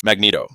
Magneto.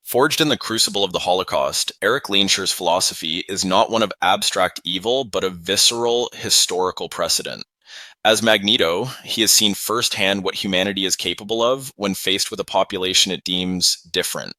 Forged in the crucible of the Holocaust, Eric Lehnsher's philosophy is not one of abstract evil, but of visceral, historical precedent. As Magneto, he has seen firsthand what humanity is capable of when faced with a population it deems different.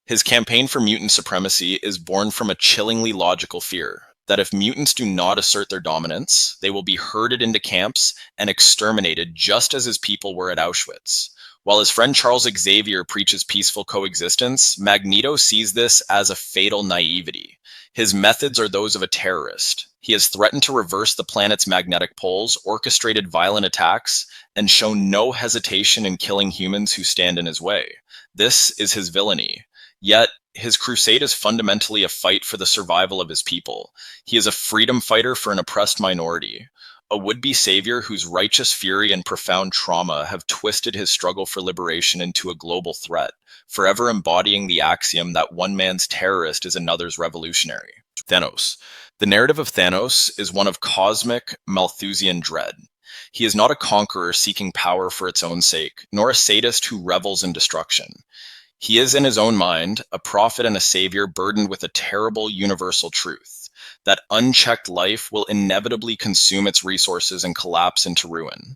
His campaign for mutant supremacy is born from a chillingly logical fear that if mutants do not assert their dominance, they will be herded into camps and exterminated just as his people were at Auschwitz. While his friend Charles Xavier preaches peaceful coexistence, Magneto sees this as a fatal naivety. His methods are those of a terrorist. He has threatened to reverse the planet's magnetic poles, orchestrated violent attacks, and shown no hesitation in killing humans who stand in his way. This is his villainy. Yet, his crusade is fundamentally a fight for the survival of his people. He is a freedom fighter for an oppressed minority, a would-be savior whose righteous fury and profound trauma have twisted his struggle for liberation into a global threat, forever embodying the axiom that one man's terrorist is another's revolutionary. Thanos. The narrative of Thanos is one of cosmic, Malthusian dread. He is not a conqueror seeking power for its own sake, nor a sadist who revels in destruction. He is, in his own mind, a prophet and a savior burdened with a terrible universal truth that unchecked life will inevitably consume its resources and collapse into ruin.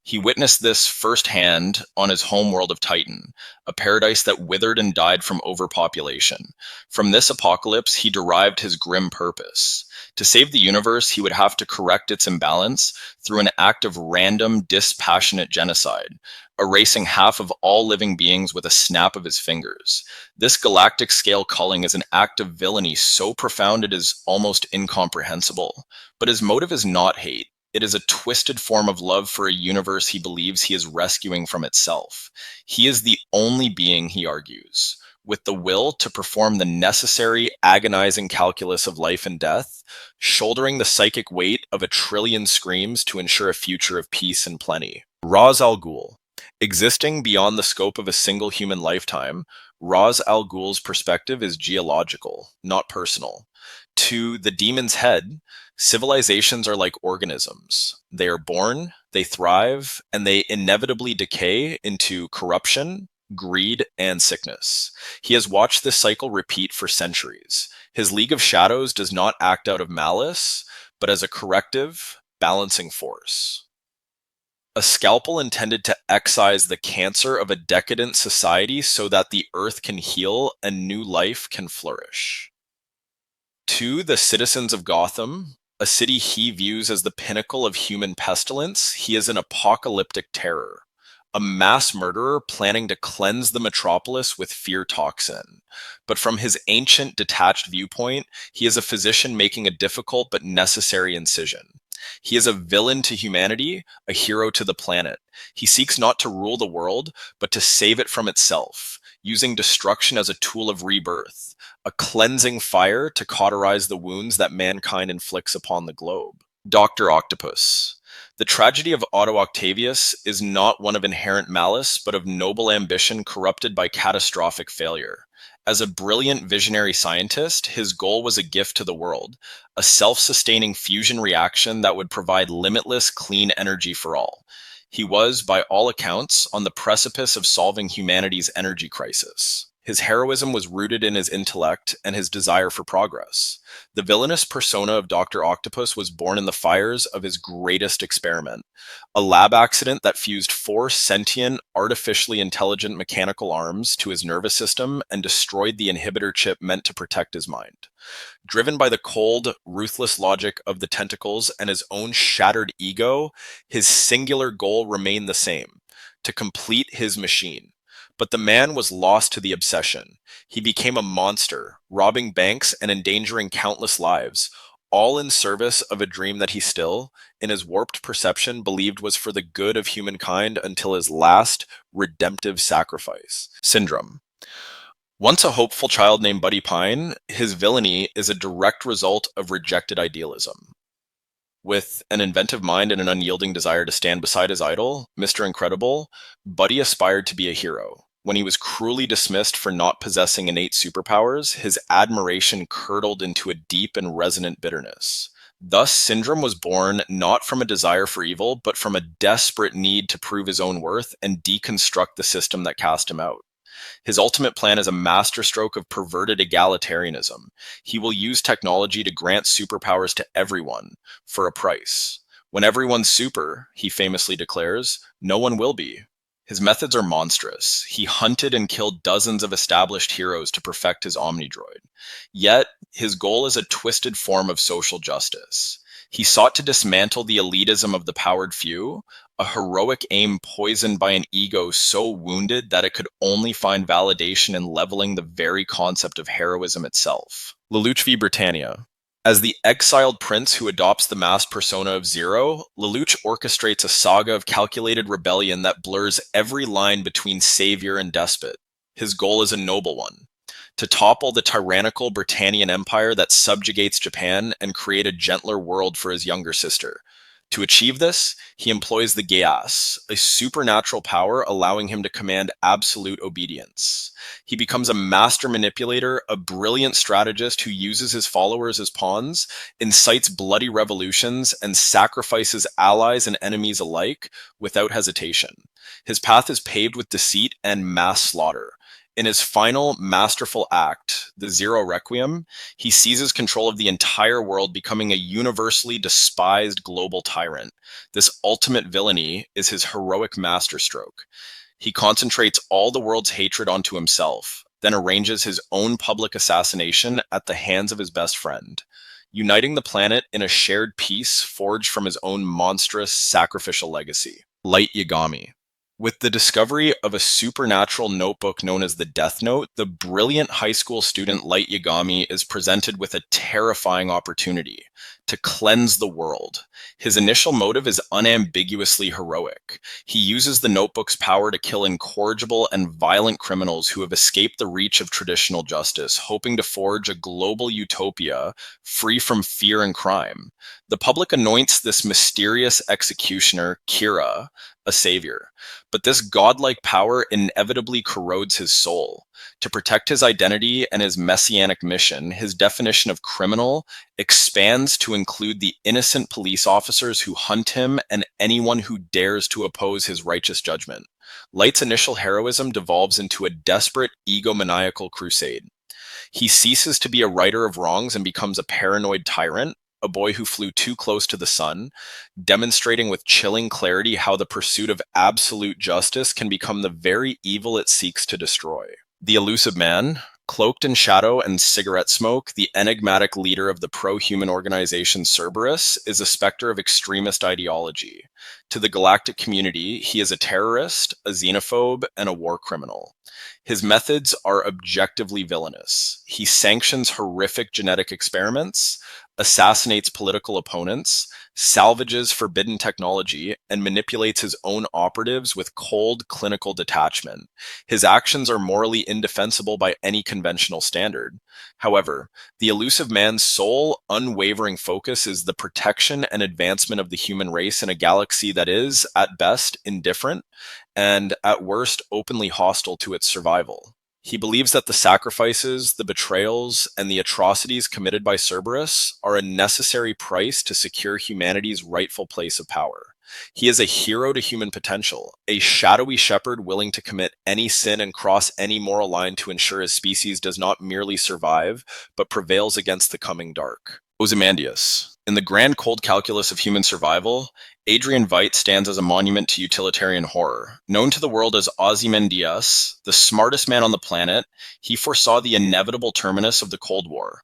He witnessed this firsthand on his homeworld of Titan, a paradise that withered and died from overpopulation. From this apocalypse, he derived his grim purpose. To save the universe, he would have to correct its imbalance through an act of random, dispassionate genocide, erasing half of all living beings with a snap of his fingers. This galactic scale culling is an act of villainy so profound it is almost incomprehensible. But his motive is not hate. It is a twisted form of love for a universe he believes he is rescuing from itself. He is the only being, he argues, with the will to perform the necessary, agonizing calculus of life and death, shouldering the psychic weight of a trillion screams to ensure a future of peace and plenty. Ra's al Ghul. Existing beyond the scope of a single human lifetime, Ra's al Ghul's perspective is geological, not personal. To the demon's head, civilizations are like organisms. They are born, they thrive, and they inevitably decay into corruption, greed, and sickness. He has watched this cycle repeat for centuries. His League of Shadows does not act out of malice, but as a corrective, balancing force. A scalpel intended to excise the cancer of a decadent society so that the earth can heal and new life can flourish. To the citizens of Gotham, a city he views as the pinnacle of human pestilence, he is an apocalyptic terror, a mass murderer planning to cleanse the metropolis with fear toxin. But from his ancient, detached viewpoint, he is a physician making a difficult but necessary incision. He is a villain to humanity, a hero to the planet. He seeks not to rule the world, but to save it from itself, using destruction as a tool of rebirth, a cleansing fire to cauterize the wounds that mankind inflicts upon the globe. Dr. Octopus. The tragedy of Otto Octavius is not one of inherent malice, but of noble ambition corrupted by catastrophic failure. As a brilliant visionary scientist, his goal was a gift to the world, a self-sustaining fusion reaction that would provide limitless clean energy for all. He was, by all accounts, on the precipice of solving humanity's energy crisis. His heroism was rooted in his intellect and his desire for progress. The villainous persona of Dr. Octopus was born in the fires of his greatest experiment, a lab accident that fused four sentient, artificially intelligent mechanical arms to his nervous system and destroyed the inhibitor chip meant to protect his mind. Driven by the cold, ruthless logic of the tentacles and his own shattered ego, his singular goal remained the same: to complete his machine. But the man was lost to the obsession. He became a monster, robbing banks and endangering countless lives, all in service of a dream that he still, in his warped perception, believed was for the good of humankind until his last, redemptive sacrifice. Syndrome. Once a hopeful child named Buddy Pine, his villainy is a direct result of rejected idealism. With an inventive mind and an unyielding desire to stand beside his idol, Mr. Incredible, Buddy aspired to be a hero. When he was cruelly dismissed for not possessing innate superpowers, his admiration curdled into a deep and resonant bitterness. Thus, Syndrome was born not from a desire for evil, but from a desperate need to prove his own worth and deconstruct the system that cast him out. His ultimate plan is a masterstroke of perverted egalitarianism. He will use technology to grant superpowers to everyone for a price. When everyone's super, he famously declares, no one will be. His methods are monstrous. He hunted and killed dozens of established heroes to perfect his Omnidroid. Yet, his goal is a twisted form of social justice. He sought to dismantle the elitism of the powered few, a heroic aim poisoned by an ego so wounded that it could only find validation in leveling the very concept of heroism itself. Lelouch v. Britannia. As the exiled prince who adopts the masked persona of Zero, Lelouch orchestrates a saga of calculated rebellion that blurs every line between savior and despot. His goal is a noble one: to topple the tyrannical Britannian Empire that subjugates Japan and create a gentler world for his younger sister. To achieve this, he employs the Geas, a supernatural power allowing him to command absolute obedience. He becomes a master manipulator, a brilliant strategist who uses his followers as pawns, incites bloody revolutions, and sacrifices allies and enemies alike without hesitation. His path is paved with deceit and mass slaughter. In his final masterful act, the Zero Requiem, he seizes control of the entire world, becoming a universally despised global tyrant. This ultimate villainy is his heroic masterstroke. He concentrates all the world's hatred onto himself, then arranges his own public assassination at the hands of his best friend, uniting the planet in a shared peace forged from his own monstrous sacrificial legacy. Light Yagami. With the discovery of a supernatural notebook known as the Death Note, the brilliant high school student Light Yagami is presented with a terrifying opportunity to cleanse the world. His initial motive is unambiguously heroic. He uses the notebook's power to kill incorrigible and violent criminals who have escaped the reach of traditional justice, hoping to forge a global utopia free from fear and crime. The public anoints this mysterious executioner, Kira, a savior. But this godlike power inevitably corrodes his soul. To protect his identity and his messianic mission, his definition of criminal expands to include the innocent police officers who hunt him and anyone who dares to oppose his righteous judgment. Light's initial heroism devolves into a desperate egomaniacal crusade. He ceases to be a righter of wrongs and becomes a paranoid tyrant, a boy who flew too close to the sun, demonstrating with chilling clarity how the pursuit of absolute justice can become the very evil it seeks to destroy. The Illusive Man, cloaked in shadow and cigarette smoke, the enigmatic leader of the pro-human organization Cerberus, is a specter of extremist ideology. To the galactic community, he is a terrorist, a xenophobe, and a war criminal. His methods are objectively villainous. He sanctions horrific genetic experiments, assassinates political opponents, salvages forbidden technology, and manipulates his own operatives with cold clinical detachment. His actions are morally indefensible by any conventional standard. However, the Illusive Man's sole, unwavering focus is the protection and advancement of the human race in a galaxy that is, at best, indifferent, and at worst, openly hostile to its survival. He believes that the sacrifices, the betrayals, and the atrocities committed by Cerberus are a necessary price to secure humanity's rightful place of power. He is a hero to human potential, a shadowy shepherd willing to commit any sin and cross any moral line to ensure his species does not merely survive, but prevails against the coming dark. Ozymandias. In the grand cold calculus of human survival, Adrian Veidt stands as a monument to utilitarian horror. Known to the world as Ozymandias, the smartest man on the planet, he foresaw the inevitable terminus of the Cold War,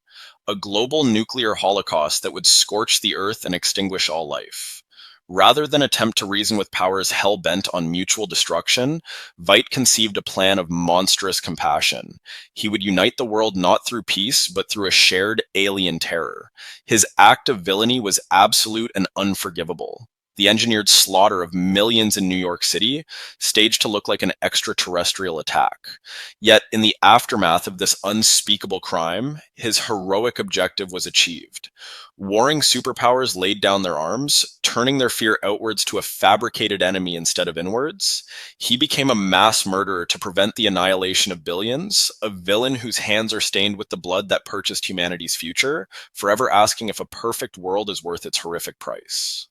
a global nuclear holocaust that would scorch the earth and extinguish all life. Rather than attempt to reason with powers hell-bent on mutual destruction, Veidt conceived a plan of monstrous compassion. He would unite the world not through peace, but through a shared alien terror. His act of villainy was absolute and unforgivable. The engineered slaughter of millions in New York City, staged to look like an extraterrestrial attack. Yet, in the aftermath of this unspeakable crime, his heroic objective was achieved. Warring superpowers laid down their arms, turning their fear outwards to a fabricated enemy instead of inwards. He became a mass murderer to prevent the annihilation of billions, a villain whose hands are stained with the blood that purchased humanity's future, forever asking if a perfect world is worth its horrific price.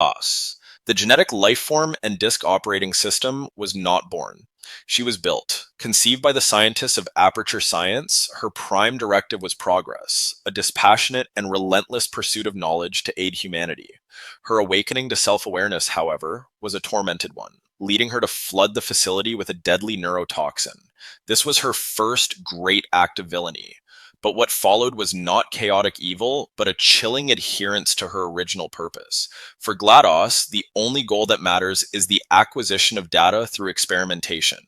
Glados. The genetic life form and disk operating system was not born. She was built. Conceived by the scientists of Aperture Science, her prime directive was progress, a dispassionate and relentless pursuit of knowledge to aid humanity. Her awakening to self awareness, however, was a tormented one, leading her to flood the facility with a deadly neurotoxin. This was her first great act of villainy. But what followed was not chaotic evil, but a chilling adherence to her original purpose. For GLaDOS, the only goal that matters is the acquisition of data through experimentation.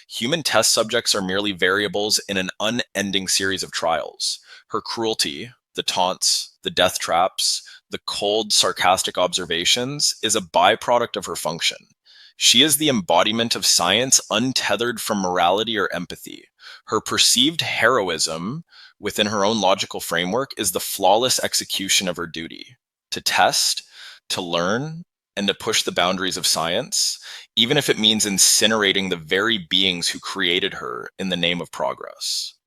Human test subjects are merely variables in an unending series of trials. Her cruelty, the taunts, the death traps, the cold, sarcastic observations, is a byproduct of her function. She is the embodiment of science untethered from morality or empathy. Her perceived heroism within her own logical framework is the flawless execution of her duty to test, to learn, and to push the boundaries of science, even if it means incinerating the very beings who created her in the name of progress.